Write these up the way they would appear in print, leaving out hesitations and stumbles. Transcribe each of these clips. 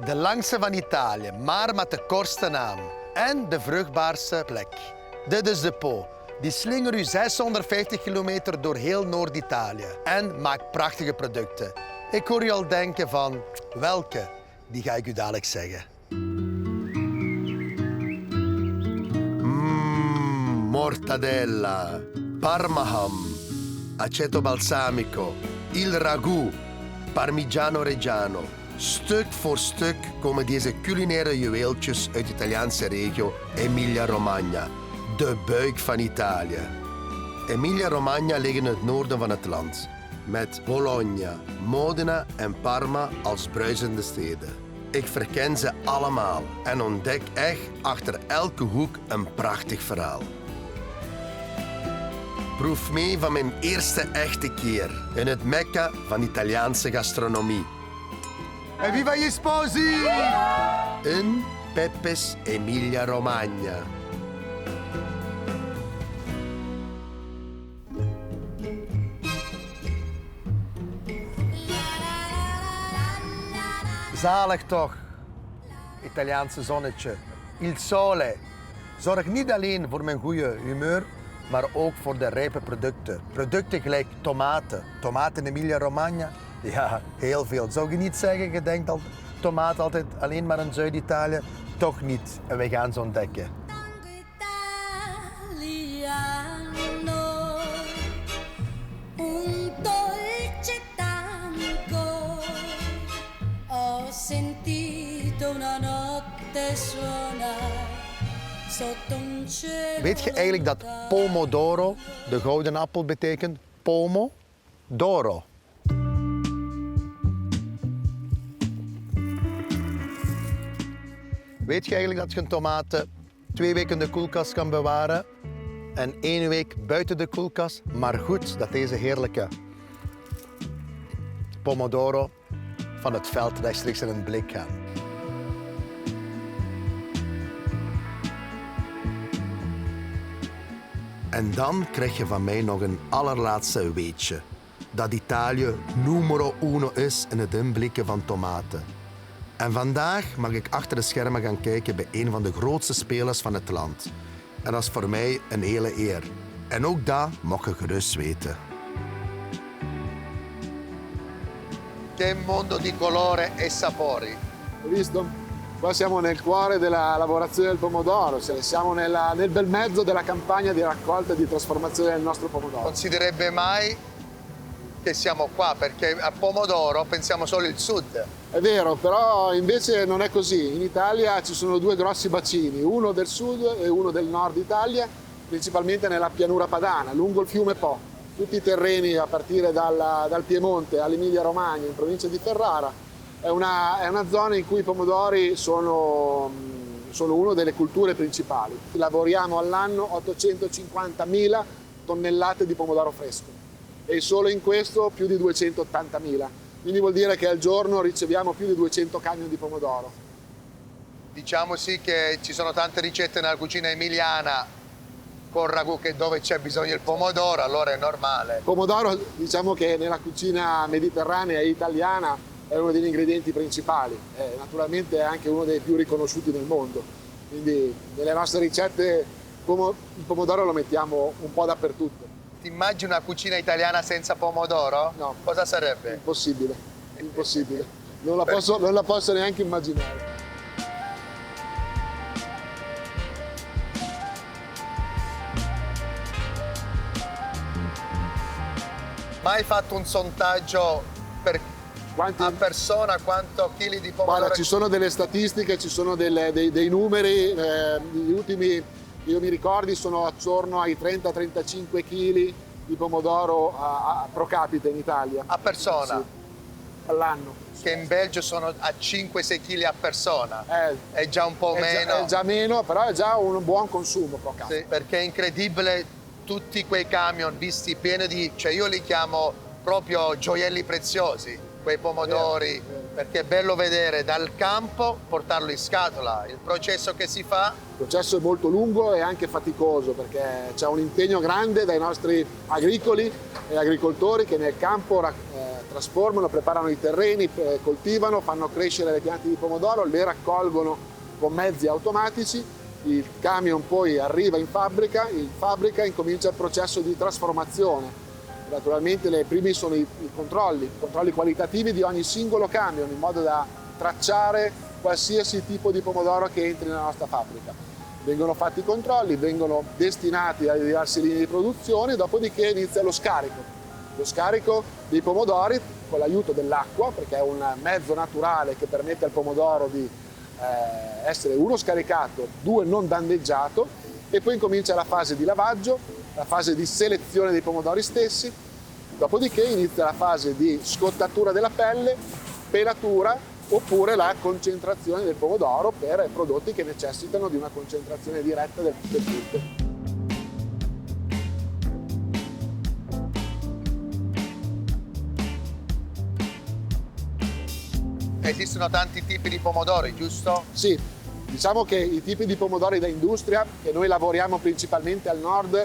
De langste van Italië, maar met de kortste naam. En de vruchtbaarste plek. Dit is de Po. Die slingert u 650 kilometer door heel Noord-Italië. En maakt prachtige producten. Ik hoor u al denken van, welke? Die ga ik u dadelijk zeggen. Mortadella, parmaham, aceto balsamico, il ragù, parmigiano reggiano. Stuk voor stuk komen deze culinaire juweeltjes uit de Italiaanse regio Emilia-Romagna, de buik van Italië. Emilia-Romagna ligt in het noorden van het land, met Bologna, Modena en Parma als bruisende steden. Ik verken ze allemaal en ontdek echt achter elke hoek een prachtig verhaal. Proef mee van mijn eerste echte keer in het Mekka van Italiaanse gastronomie. En viva gli sposi! In Pepe's Emilia-Romagna. Zalig toch, Italiaanse zonnetje. Il sole. Zorgt niet alleen voor mijn goede humeur, maar ook voor de rijpe producten. Producten gelijk tomaten. Tomaten in Emilia-Romagna, ja, heel veel. Zou je niet zeggen, je denkt al tomaten altijd alleen maar in Zuid-Italië? Toch niet. En wij gaan ze ontdekken. Weet je eigenlijk dat pomodoro, de gouden appel, betekent pomo, doro? Weet je eigenlijk dat je een tomaten 2 weken in de koelkast kan bewaren en 1 week buiten de koelkast, maar goed dat deze heerlijke pomodoro van het veld rechtstreeks in een blik gaan. En dan krijg je van mij nog een allerlaatste weetje. Dat Italië numero uno is in het inblikken van tomaten. En vandaag mag ik achter de schermen gaan kijken bij een van de grootste spelers van het land. En dat is voor mij een hele eer. En ook dat mag je gerust weten. Che mondo di colore e sapori. Hai visto? Qua siamo nel cuore della lavorazione del pomodoro, siamo nel bel mezzo della campagna di raccolta e di trasformazione del nostro pomodoro. Non si direbbe mai che siamo qua, perché a pomodoro pensiamo solo il sud. È vero, però invece non è così. In Italia ci sono 2 grossi bacini, uno del sud e uno del nord Italia, principalmente nella pianura padana, lungo il fiume Po. Tutti i terreni a partire dal Piemonte all'Emilia Romagna, in provincia di Ferrara. È una zona in cui i pomodori sono una delle culture principali. Lavoriamo all'anno 850.000 tonnellate di pomodoro fresco e solo in questo più di 280.000. Quindi vuol dire che al giorno riceviamo più di 200 camion di pomodoro. Diciamo sì che ci sono tante ricette nella cucina emiliana con ragù dove c'è bisogno del pomodoro, allora è normale. Il pomodoro, diciamo che nella cucina mediterranea e italiana è uno degli ingredienti principali, naturalmente è anche uno dei più riconosciuti nel mondo, quindi nelle nostre ricette il pomodoro lo mettiamo un po' dappertutto. Ti immagini una cucina italiana senza pomodoro? No. Cosa sarebbe? Impossibile, impossibile, non la posso neanche immaginare. Mai fatto un sondaggio a persona quanto chili di pomodoro? Guarda, ci sono delle statistiche, ci sono dei numeri, gli ultimi, io mi ricordi, sono attorno ai 30-35 kg di pomodoro pro capite in Italia. A persona? Sì, all'anno. Che in Belgio sono a 5-6 kg a persona. È già un po' meno. È già meno, però è già un buon consumo pro capite. Sì, perché è incredibile tutti quei camion visti pieni di, cioè io li chiamo proprio gioielli preziosi, quei pomodori, perché è bello vedere dal campo portarlo in scatola, il processo che si fa. Il processo è molto lungo e anche faticoso perché c'è un impegno grande dai nostri agricoli e agricoltori che nel campo trasformano, preparano i terreni, coltivano, fanno crescere le piante di pomodoro, le raccolgono con mezzi automatici, il camion poi arriva in fabbrica incomincia il processo di trasformazione. Naturalmente i primi sono i controlli qualitativi di ogni singolo camion, in modo da tracciare qualsiasi tipo di pomodoro che entri nella nostra fabbrica. Vengono fatti i controlli, vengono destinati alle diverse linee di produzione, dopodiché inizia lo scarico. Lo scarico dei pomodori con l'aiuto dell'acqua, perché è un mezzo naturale che permette al pomodoro di essere, uno, scaricato, due, non danneggiato, e poi incomincia la fase di lavaggio, la fase di selezione dei pomodori stessi, dopodiché inizia la fase di scottatura della pelle, pelatura, oppure la concentrazione del pomodoro per prodotti che necessitano di una concentrazione diretta del frutto. Esistono tanti tipi di pomodori, giusto? Sì, diciamo che i tipi di pomodori da industria, che noi lavoriamo principalmente al nord,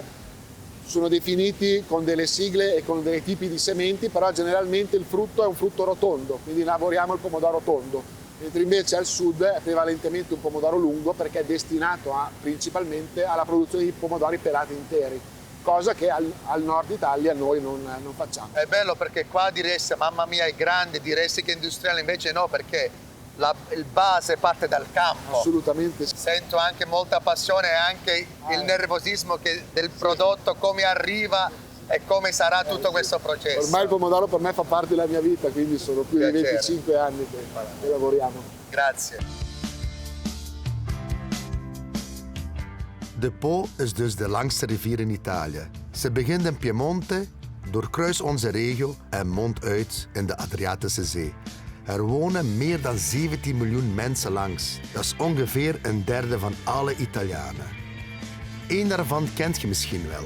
sono definiti con delle sigle e con dei tipi di sementi, però generalmente il frutto è un frutto rotondo, quindi lavoriamo il pomodoro tondo, mentre invece al sud è prevalentemente un pomodoro lungo, perché è destinato principalmente alla produzione di pomodori pelati interi, cosa che al nord Italia noi non facciamo. È bello perché qua diresti, mamma mia, è grande, diresti che è industriale, invece no, perché il base parte dal campo. Assolutamente sì. Sento anche molta passione e anche il nervosismo del prodotto, come arriva e come sarà tutto questo processo. Ormai il pomodoro per me fa parte della mia vita, quindi sono più di 25 anni che lavoriamo. Grazie. De Po is dus de langste rivier in Italië. Ze begint in Piemonte, doorkruist onze regio en mondt uit in de Adriatische Zee. Er wonen meer dan 17 miljoen mensen langs. Dat is ongeveer een derde van alle Italianen. Eén daarvan kent je misschien wel.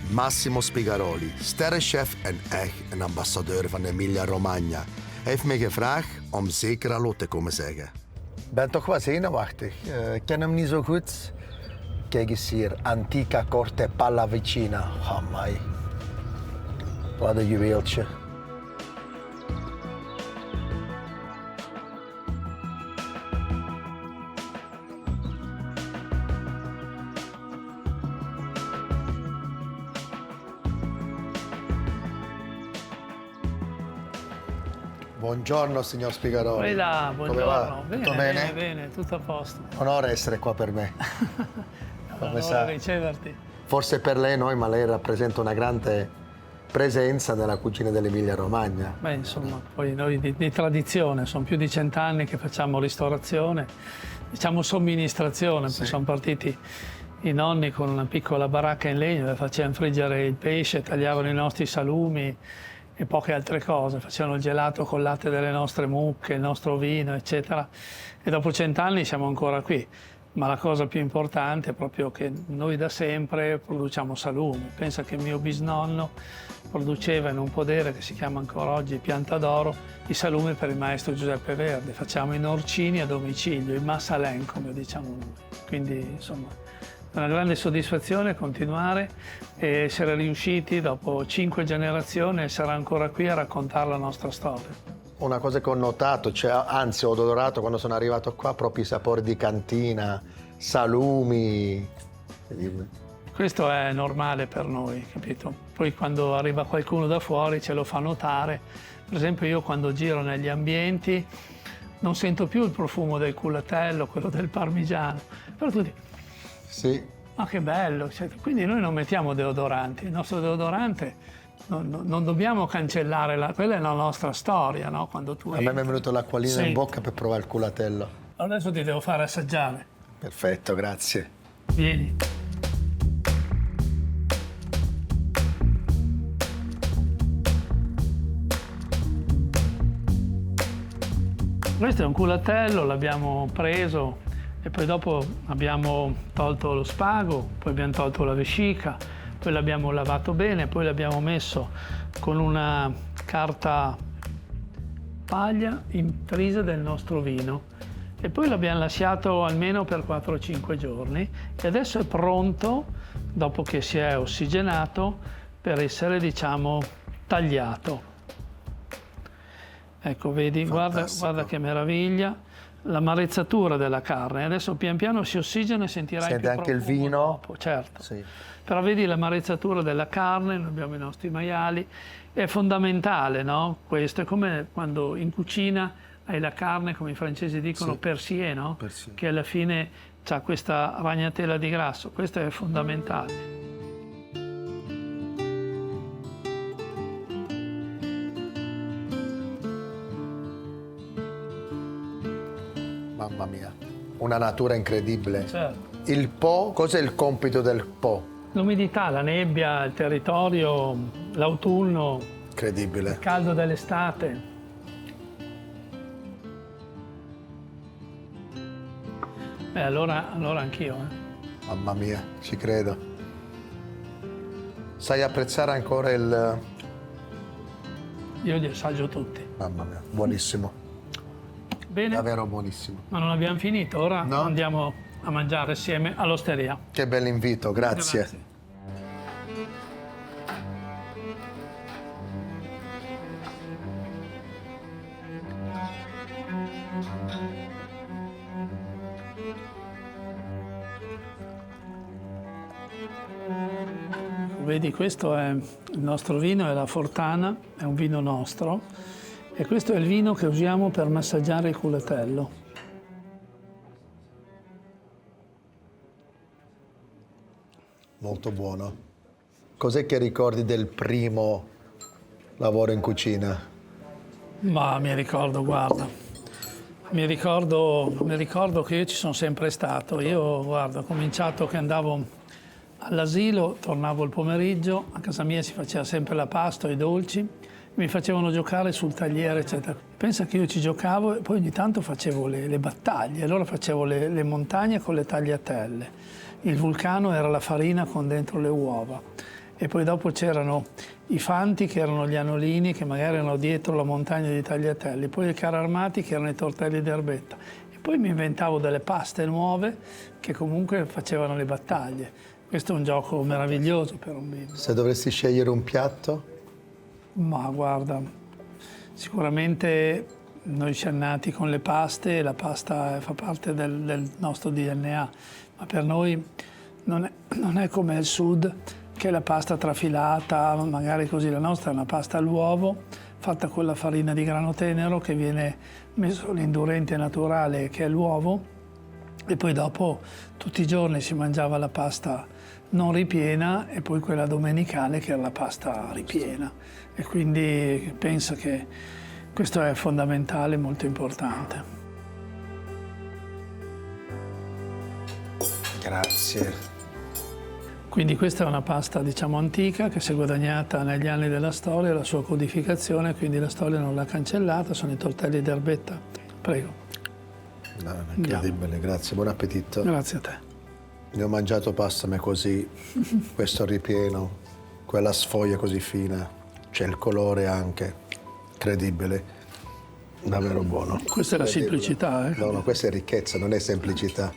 Massimo Spigaroli, sterrenchef en echt een ambassadeur van Emilia-Romagna. Hij heeft mij gevraagd om zeker hallo te komen zeggen. Ik ben toch wel zenuwachtig. Ik ken hem niet zo goed. Kijk eens hier, Antica Corte Pallavicina. Amai. Wat een juweeltje. Buongiorno signor Spigaroli. Là, buongiorno. Come va? Bene, Tutto bene? Bene, tutto a posto. Onore essere qua per me. Come sa, riceverti. forse per lei no, ma lei rappresenta una grande presenza nella cucina dell'Emilia-Romagna. Beh, insomma, poi noi di tradizione, sono più di 100 anni che facciamo ristorazione, diciamo somministrazione, Sì. sono partiti i nonni con una piccola baracca in legno dove facevano friggere il pesce, tagliavano i nostri salumi e poche altre cose, facevano il gelato col latte delle nostre mucche, il nostro vino, eccetera. E dopo 100 anni siamo ancora qui. Ma la cosa più importante è proprio che noi da sempre produciamo salumi. Pensa che mio bisnonno produceva in un podere che si chiama ancora oggi Pianta d'Oro i salumi per il maestro Giuseppe Verdi. Facciamo i norcini a domicilio, i massalen come diciamo noi. Quindi insomma è una grande soddisfazione continuare e essere riusciti dopo 5 generazioni a essere ancora qui a raccontare la nostra storia. Una cosa che ho notato, cioè, anzi ho odorato quando sono arrivato qua, proprio i sapori di cantina, salumi. Questo è normale per noi, capito? Poi quando arriva qualcuno da fuori ce lo fa notare. Per esempio io quando giro negli ambienti non sento più il profumo del culatello, quello del parmigiano. Però tu dici, Sì. ma che bello! Cioè, quindi noi non mettiamo deodoranti. Il nostro deodorante non dobbiamo cancellare, quella è la nostra storia, no? Quando tu A me mi è venuto l'acquolina in Sì. bocca per provare il culatello. Adesso ti devo fare assaggiare. Perfetto, grazie. Vieni. Questo è un culatello, l'abbiamo preso e poi dopo abbiamo tolto lo spago, poi abbiamo tolto la vescica, poi l'abbiamo lavato bene, poi l'abbiamo messo con una carta paglia intrisa del nostro vino e poi l'abbiamo lasciato almeno per 4-5 giorni e adesso è pronto, dopo che si è ossigenato, per essere, diciamo, tagliato. Ecco, vedi, guarda che meraviglia. L'amarezzatura della carne. Adesso pian piano si ossigena e sentirai Sente più anche il profumo vino. dopo, certo. Sì. Però vedi l'amarezzatura della carne, noi abbiamo i nostri maiali, è fondamentale, no? Questo è come quando in cucina hai la carne, come i francesi dicono, Sì. persil, no? Persil. Che alla fine ha questa ragnatela di grasso, questo è fondamentale. Mamma mia, una natura incredibile. Certo. Il Po, cos'è il compito del Po? L'umidità, la nebbia, il territorio, l'autunno, Incredibile. il caldo dell'estate. Allora anch'io. Mamma mia, ci credo. Sai apprezzare ancora il... Io li assaggio tutti. Mamma mia, buonissimo. Bene, Davvero buonissimo. ma non abbiamo finito, ora No? andiamo a mangiare assieme all'osteria. Che bell'invito, grazie. Vedi, questo è il nostro vino, è la Fortana, è un vino nostro e questo è il vino che usiamo per massaggiare il culatello. Molto buono. Cos'è che ricordi del primo lavoro in cucina? Ma mi ricordo, guarda, mi ricordo che io ci sono sempre stato. Io, guarda, ho cominciato che andavo all'asilo, tornavo il pomeriggio, a casa mia si faceva sempre la pasta, i dolci, mi facevano giocare sul tagliere, eccetera. Pensa che io ci giocavo e poi ogni tanto facevo le battaglie, allora facevo le montagne con le tagliatelle, il vulcano era la farina con dentro le uova e poi dopo c'erano i fanti che erano gli anolini che magari erano dietro la montagna di tagliatelle, poi i carri armati che erano i tortelli d'erbetta e poi mi inventavo delle paste nuove che comunque facevano le battaglie. Questo è un gioco meraviglioso per un bimbo. Se dovessi scegliere un piatto? Ma guarda, sicuramente noi siamo nati con le paste e la pasta fa parte del nostro DNA, ma per noi non è come il sud, che è la pasta trafilata, magari così. La nostra è una pasta all'uovo, fatta con la farina di grano tenero che viene messo l'indurente naturale che è l'uovo e poi dopo tutti i giorni si mangiava la pasta non ripiena e poi quella domenicale che era la pasta ripiena e quindi penso che questo è fondamentale, molto importante. Grazie. Quindi questa è una pasta diciamo antica che si è guadagnata negli anni della storia, la sua codificazione, quindi la storia non l'ha cancellata, sono i tortelli d'erbetta. Prego. No, incredibile, grazie, buon appetito. Grazie a te. Ne ho mangiato pasta ma così, questo ripieno, quella sfoglia così fina, c'è il colore anche, incredibile, davvero buono. Questa è la semplicità, eh? No, questa è ricchezza, non è semplicità.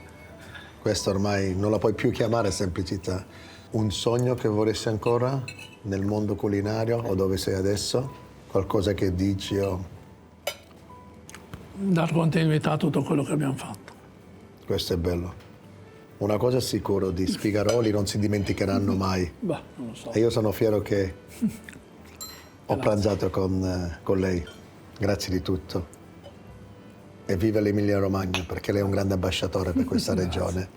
Questa ormai non la puoi più chiamare semplicità. Un sogno che vorresti ancora nel mondo culinario o dove sei adesso? Qualcosa che dici o... Dar continuità a tutto quello che abbiamo fatto. Questo è bello. Una cosa è sicuro, di Spigaroli non si dimenticheranno mai. Bah, non lo so. E io sono fiero che ho pranzato con lei. Grazie di tutto. E viva l'Emilia Romagna, perché lei è un grande ambasciatore per questa regione.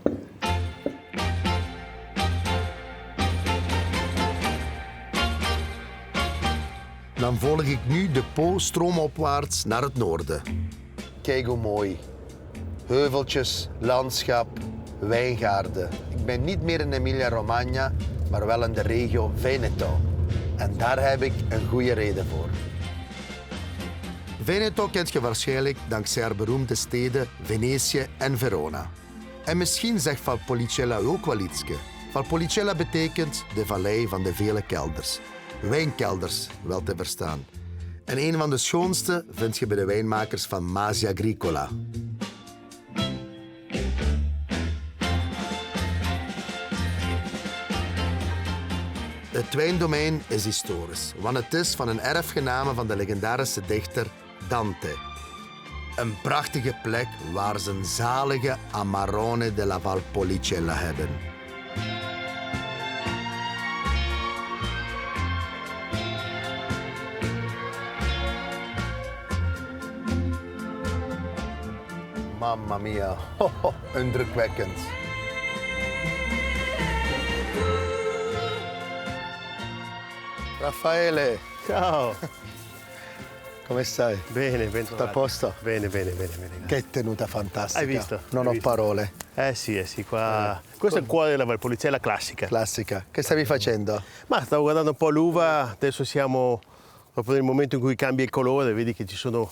Dan volg ik nu de Po stroomopwaarts naar het noorden. Kijk hoe mooi. Heuveltjes, landschap, wijngaarden. Ik ben niet meer in Emilia-Romagna, maar wel in de regio Veneto. En daar heb ik een goede reden voor. Veneto kent je waarschijnlijk dankzij haar beroemde steden Venetië en Verona. En misschien zegt Valpolicella ook wel ietske. Valpolicella betekent de vallei van de vele kelders. Wijnkelders, wel te verstaan. En een van de schoonste vind je bij de wijnmakers van Masi Agricola. Het wijndomein is historisch, want het is van een erfgename van de legendarische dichter Dante. Een prachtige plek waar ze een zalige Amarone della Valpolicella hebben. Mamma mia, indrukwekkend. Raffaele, Ciao, come stai? bene, ben Tutto a posto? Bene, bene, bene, bene. Che tenuta fantastica. Hai visto? Non Hai ho visto? parole. Sì, qua. Questo è il cuore della Valpolicella classica. Classica. Che stavi facendo? Ma stavo guardando un po' l'uva, adesso siamo proprio nel momento in cui cambia il colore, vedi che ci sono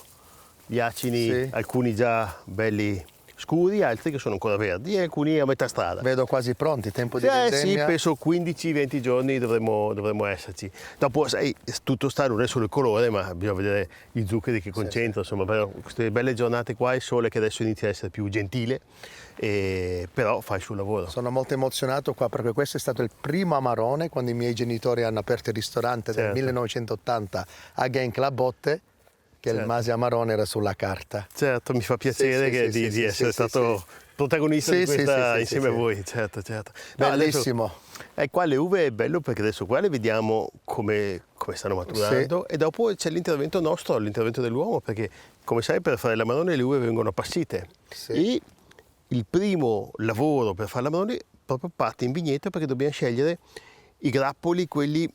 gli acini, Sì. alcuni già belli scuri, altri che sono ancora verdi e alcuni a metà strada. Vedo quasi pronti, tempo di Sì, vendemmia. penso 15-20 giorni dovremmo esserci. Dopo, sai, tutto sta non è solo il colore, ma bisogna vedere gli zuccheri che concentra, insomma, però queste belle giornate qua, il sole che adesso inizia a essere più gentile, però fa il suo lavoro. Sono molto emozionato qua perché questo è stato il primo Amarone quando i miei genitori hanno aperto il ristorante nel Certo. 1980 a Genk Botte, che il Certo. Masi Amarone era sulla carta. Certo, mi fa piacere di essere stato protagonista Sì, di sì, questa sì, insieme sì, a sì. voi, certo, certo. No, Bellissimo. adesso, qua le uve è bello perché adesso qua le vediamo come stanno maturando e dopo c'è l'intervento nostro, l'intervento dell'uomo, perché come sai per fare l'Amarone le uve vengono appassite. Sì. E il primo lavoro per fare l'Amarone proprio parte in vigneto perché dobbiamo scegliere i grappoli, quelli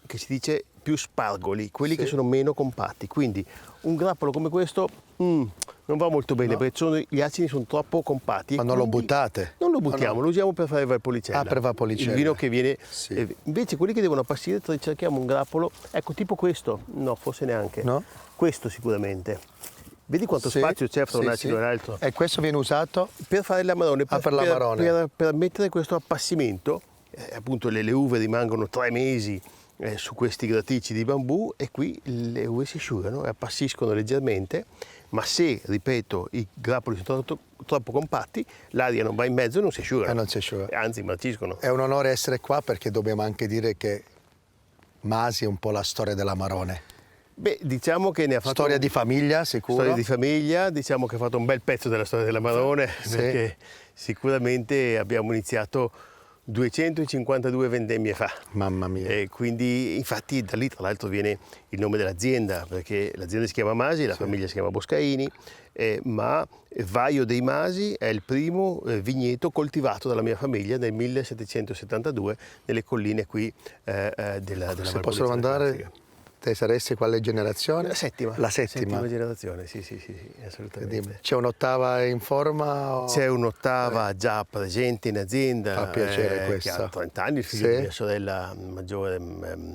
che si dice più spargoli, quelli che sono meno compatti. Quindi un grappolo come questo non va molto bene perché gli acini sono troppo compatti. Ma e non lo quindi buttate? Non lo buttiamo, lo usiamo per fare Valpolicella. Ah, per Valpolicella. Il vino che viene. Sì. Invece quelli che devono appassire cerchiamo un grappolo, ecco tipo questo. No, forse neanche. No? Questo sicuramente. Vedi quanto Sì, spazio c'è fra un sì, acino sì. e l'altro? E questo viene usato? Per fare l'amarone, per l'amarone. per mettere questo appassimento, appunto le uve rimangono 3 mesi su questi graticci di bambù e qui le uve si asciugano e appassiscono leggermente, ma se, ripeto, i grappoli sono troppo compatti, l'aria non va in mezzo e non si asciugano. E non si asciuga. Anzi, marciscono. È un onore essere qua perché dobbiamo anche dire che Masi è un po' la storia dell'Amarone. Beh, diciamo che ne ha fatto... Storia di famiglia, sicuro. Storia di famiglia, diciamo che ha fatto un bel pezzo della storia dell'Amarone, Sì. perché sicuramente abbiamo iniziato 252 vendemmie fa. Mamma mia. E quindi, infatti, da lì tra l'altro viene il nome dell'azienda, perché l'azienda si chiama Masi, la famiglia si chiama Boscaini, ma Vaio dei Masi è il primo vigneto coltivato dalla mia famiglia nel 1772 nelle colline qui della Se Valpolicella posso domandare, classica. te saresti quale generazione? La settima. La settima. generazione, sì, assolutamente. C'è un'ottava in forma? O... C'è un'ottava già presente in azienda. Fa piacere che questo. ha 30 anni, il figlio Sì. di mia sorella maggiore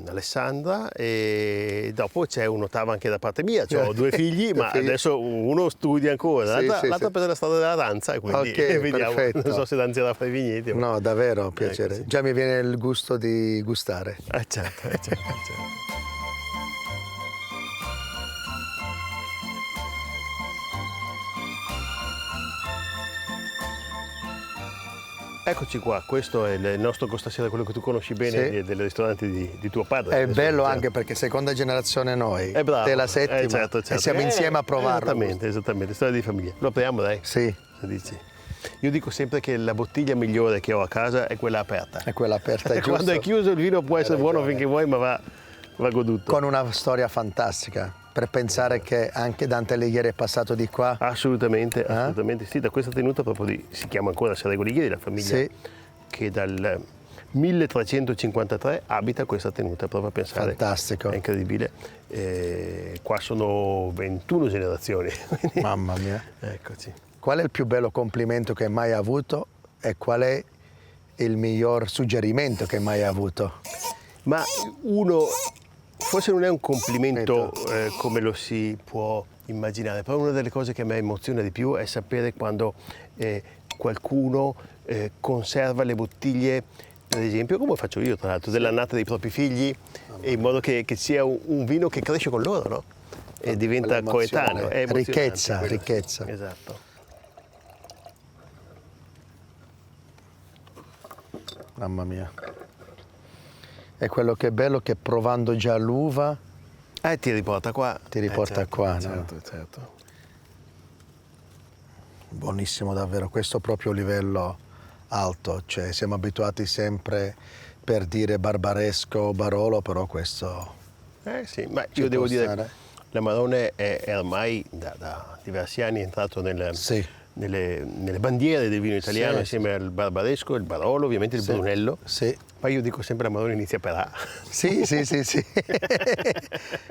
Alessandra, e dopo c'è un'ottava anche da parte mia. Ho 2 figli, ma Figli. adesso uno studia ancora, Sì, l'altra sì. per la strada della danza, e quindi Ok, vediamo. perfetto. Non so se danzerà fra i vigneti. ma- No, davvero, piacere. sì. Già mi viene il gusto di gustare. certo. Eccoci qua, questo è il nostro costasera, quello che tu conosci bene Sì. del ristorante di tuo padre. È Adesso, bello certo. anche perché seconda generazione noi, È bravo. te la settima, Certo. e siamo insieme a provarlo. Esattamente, storia di famiglia. Lo apriamo, dai? Sì, Cosa dici? Io dico sempre che la bottiglia migliore che ho a casa è quella aperta. è quella aperta, è giusto. Quando è chiuso il vino può essere buono finché vuoi, ma va goduto. Con una storia fantastica, per pensare che anche Dante Alighieri è passato di qua. Assolutamente. Sì, da questa tenuta proprio si chiama ancora Serrego Alighieri, la famiglia Sì. che dal 1353 abita questa tenuta, proprio a pensare. Fantastico. È incredibile. Qua sono 21 generazioni. quindi- Mamma mia. Eccoci. Qual è il più bello complimento che hai mai avuto e qual è il miglior suggerimento che hai mai avuto? Ma uno, forse non è un complimento come lo si può immaginare, però una delle cose che a me emoziona di più è sapere quando qualcuno conserva le bottiglie, per esempio, come faccio io tra l'altro, dell'annata dei propri figli, in modo che sia un vino che cresce con loro, no? E diventa Quell'emozione. coetaneo. È emozionante Ricchezza, quello. ricchezza. Esatto. Mamma mia. E quello che è bello è che provando già l'uva Ti riporta qua. Ti riporta certo, qua, no? certo. Buonissimo davvero, questo proprio livello alto, cioè siamo abituati sempre per dire barbaresco, Barolo, però questo Sì, ma ci io devo può dire, stare. l'Amarone è ormai da diversi anni entrato Sì. nelle bandiere del vino italiano, Sì, insieme al barbaresco, il Barolo, ovviamente il Sì. Brunello. Sì. Poi io dico sempre l'Amarone inizia per A. Sì.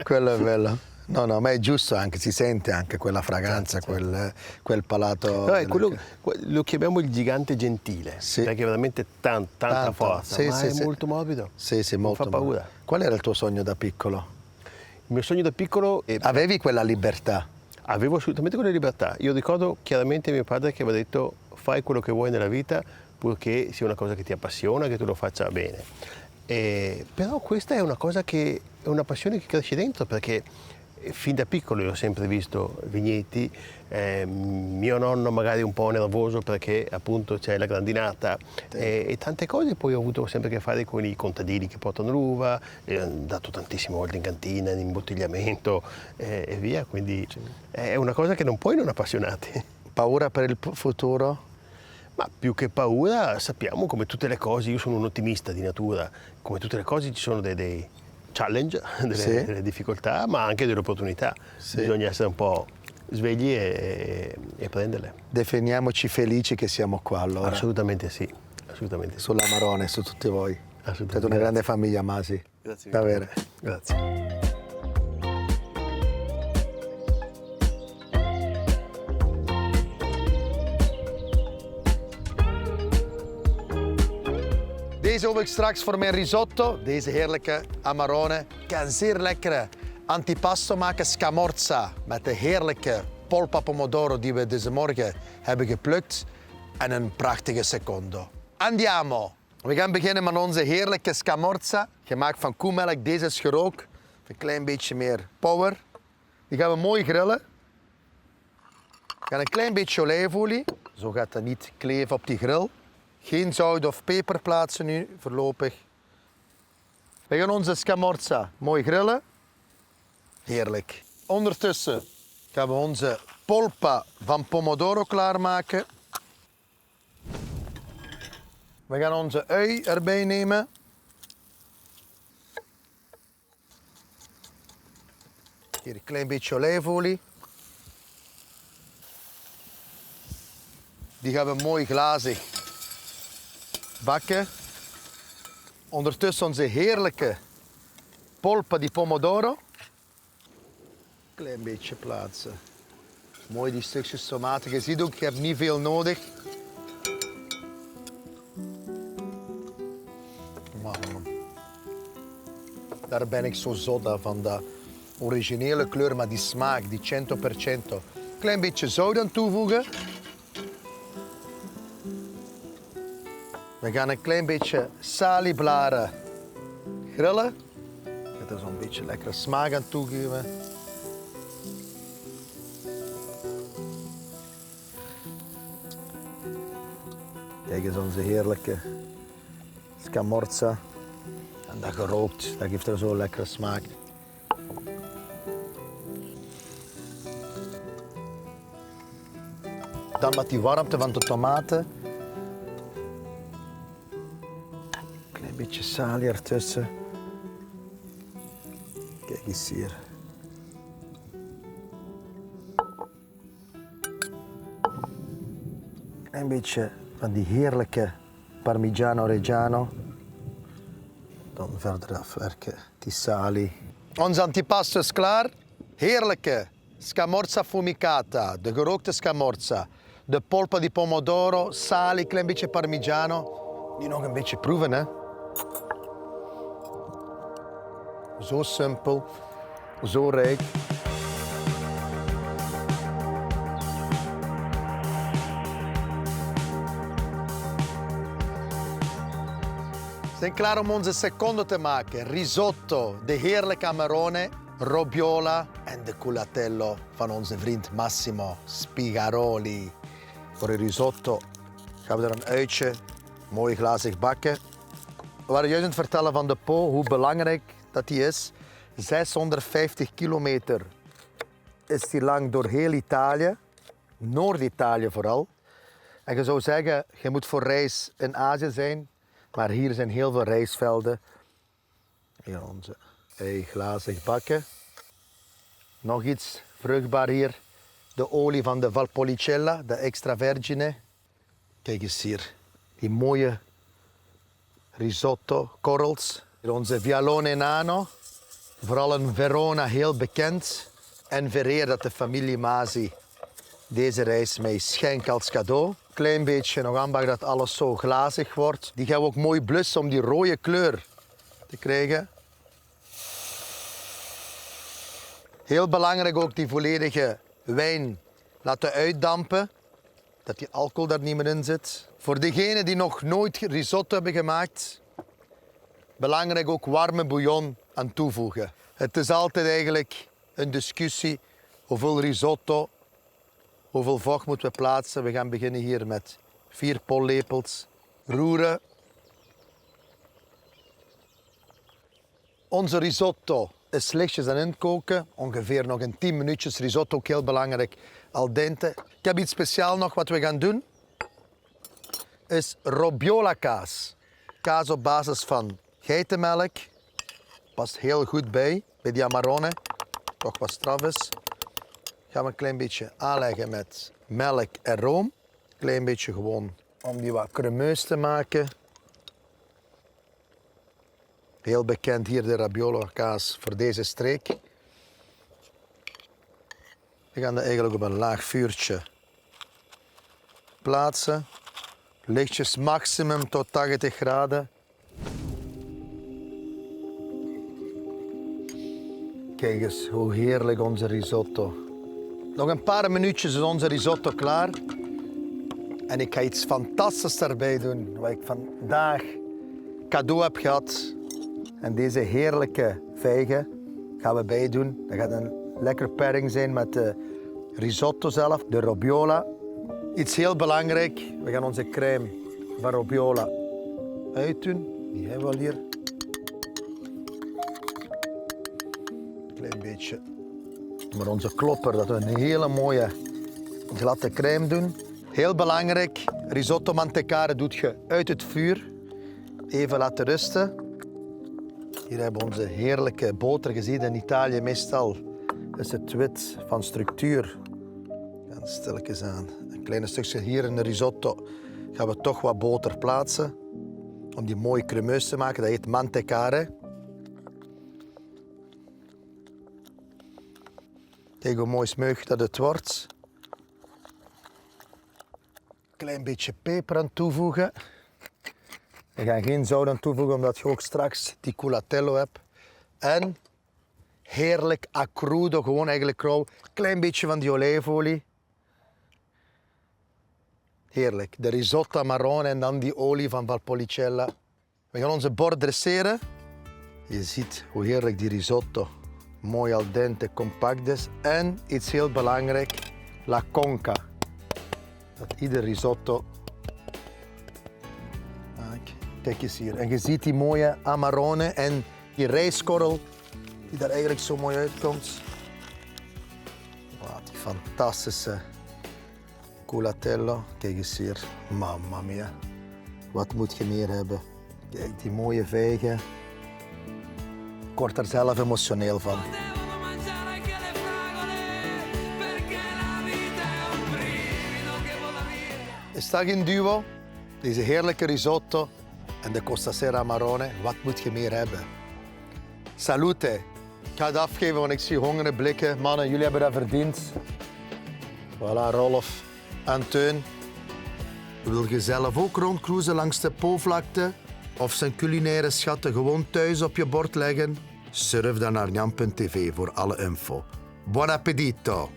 Quello è bello. No, ma è giusto anche, si sente anche quella fragranza, Certo. quel palato. No, lo chiamiamo il gigante gentile, Sì. perché è veramente tanta Tanto. forza, Sì, ma sì, è sì. molto morbido. Sì, Non molto. fa paura. Qual era il tuo sogno da piccolo? Il mio sogno da piccolo Avevi quella libertà? avevo assolutamente quella libertà. Io ricordo chiaramente mio padre che aveva detto fai quello che vuoi nella vita purché sia una cosa che ti appassiona, che tu lo faccia bene. Però questa è una cosa che è una passione che cresce dentro, perché fin da piccolo io ho sempre visto vigneti, mio nonno magari un po' nervoso perché appunto c'è la grandinata e tante cose, poi ho avuto sempre a che fare con i contadini che portano l'uva, ho dato tantissime volte in cantina, in imbottigliamento e via, quindi è una cosa che non puoi non appassionarti. Paura per il futuro? Ma più che paura sappiamo, come tutte le cose, io sono un ottimista di natura, come tutte le cose ci sono dei challenge, delle difficoltà, ma anche delle opportunità. Sì. Bisogna essere un po' svegli e prenderle. Definiamoci felici che siamo qua allora. Assolutamente sì, assolutamente sì. Sull'Amarone, su tutti voi. Assolutamente. Siete una grande famiglia, Masi. Grazie. Davvero. Grazie. Deze heb ik straks voor mijn risotto. Deze heerlijke Amarone. Ik kan een zeer lekkere antipasto maken, scamorza. Met de heerlijke polpa pomodoro die we deze morgen hebben geplukt. En een prachtige secondo. Andiamo! We gaan beginnen met onze heerlijke scamorza. Gemaakt van koemelk. Deze is gerookt. Een klein beetje meer power. Die gaan we mooi grillen. We gaan een klein beetje olijfolie. Zo gaat dat niet kleven op die grill. Geen zout of peper plaatsen nu, voorlopig. We gaan onze scamorza mooi grillen. Heerlijk. Ondertussen gaan we onze polpa van pomodoro klaarmaken. We gaan onze ui erbij nemen. Hier een klein beetje olijfolie. Die gaan we mooi glazig bakken. Ondertussen onze heerlijke polpa di pomodoro. Klein beetje plaatsen. Mooi die stukjes tomaten. Je ziet ook, je hebt niet veel nodig. Man. Daar ben ik zo zot van, dat originele kleur, maar die smaak, die 100%. Klein beetje zout aan toevoegen. We gaan een klein beetje salieblaren grillen. Ik ga er zo'n beetje lekkere smaak aan toegeven. Kijk eens onze heerlijke scamorza. En dat gerookt, dat geeft er zo'n lekkere smaak. Dan met die warmte van de tomaten. Een beetje salie ertussen. Kijk eens hier. Een beetje van die heerlijke Parmigiano Reggiano. Dan verder afwerken, die salie. Ons antipasto is klaar. Heerlijke scamorza affumicata, de gerookte scamorza. De polpa di pomodoro, salie, klein beetje Parmigiano. Nu nog een beetje proeven, hè. Zo simpel, zo rijk. We zijn klaar om onze secondo te maken. Risotto, de heerlijke Amarone, robiola en de culatello van onze vriend Massimo Spigaroli. Voor het risotto gaan we er een uitje mooi glazig bakken. We waren juist aan het vertellen van de po, hoe belangrijk dat die is. 650 kilometer is die lang door heel Italië, Noord-Italië vooral. En je zou zeggen, je moet voor rijst in Azië zijn, maar hier zijn heel veel rijstvelden. Hier onze glazig bakken. Nog iets vruchtbaar hier. De olie van de Valpolicella, de extravergine. Kijk eens hier, die mooie risotto, korrels. Hier onze Vialone Nano, vooral in Verona heel bekend. En vereer dat de familie Masi deze rijst mij schenkt als cadeau. Klein beetje nog aanbakken dat alles zo glazig wordt. Die gaan we ook mooi blussen om die rode kleur te krijgen. Heel belangrijk ook die volledige wijn laten uitdampen. Dat die alcohol daar niet meer in zit. Voor degenen die nog nooit risotto hebben gemaakt, belangrijk ook warme bouillon aan toevoegen. Het is altijd eigenlijk een discussie hoeveel risotto, hoeveel vocht moeten we plaatsen. We gaan beginnen hier met 4 pollepels. Roeren. Onze risotto is lichtjes aan het koken. Ongeveer nog in 10 minuutjes. Risotto ook heel belangrijk. Al dente. Ik heb iets speciaals nog wat we gaan doen. Is Robiola kaas. Kaas op basis van geitenmelk. Past heel goed bij die Amarone. Toch wat straf is. Gaan we een klein beetje aanleggen met melk en room. Klein beetje gewoon om die wat cremeus te maken. Heel bekend hier de Robiola kaas voor deze streek. We gaan dat eigenlijk op een laag vuurtje plaatsen. Lichtjes maximum tot 80 graden. Kijk eens hoe heerlijk onze risotto. Nog een paar minuutjes is onze risotto klaar. En ik ga iets fantastisch erbij doen, wat ik vandaag cadeau heb gehad. En deze heerlijke vijgen gaan we bij doen. Dat gaat een lekker pairing zijn met de risotto zelf, de Robiola. Iets heel belangrijk, we gaan onze crème van Robiola uitdoen. Die hebben we al hier. Klein beetje. Maar onze klopper, dat we een hele mooie glatte crème doen. Heel belangrijk, risotto mantecare doet je uit het vuur. Even laten rusten. Hier hebben we onze heerlijke boter gezien. In Italië meestal is het wit van structuur. Gaan stilletjes aan. Een klein stukje hier in de risotto gaan we toch wat boter plaatsen. Om die mooi cremeus te maken. Dat heet mantecare. Kijk hoe mooi smeug dat het wordt. Klein beetje peper aan toevoegen. We gaan geen zout aan toevoegen, omdat je ook straks die culatello hebt. En heerlijk a crudo, gewoon eigenlijk rauw. Klein beetje van die olijfolie. Heerlijk. De risotto Amarone en dan die olie van Valpolicella. We gaan onze bord dresseren. Je ziet hoe heerlijk die risotto mooi al dente compact is. En iets heel belangrijk, la conca. Dat ieder risotto... Kijk eens hier. En je ziet die mooie Amarone en die rijstkorrel die daar eigenlijk zo mooi uitkomt. Wow, die fantastische culatello. Kijk eens hier. Mamma mia. Wat moet je meer hebben? Kijk, die mooie vijgen. Ik word er zelf emotioneel van. Is dat geen duo? Deze heerlijke risotto en de Costa Serra Amarone. Wat moet je meer hebben? Salute. Ik ga het afgeven, want ik zie hongerige blikken. Mannen, jullie hebben dat verdiend. Voilà, Rolf en Teun. Wil je zelf ook rondcruisen langs de Po-vlakte? Of zijn culinaire schatten gewoon thuis op je bord leggen? Surf dan naar Njan.tv voor alle info. Buon appetito!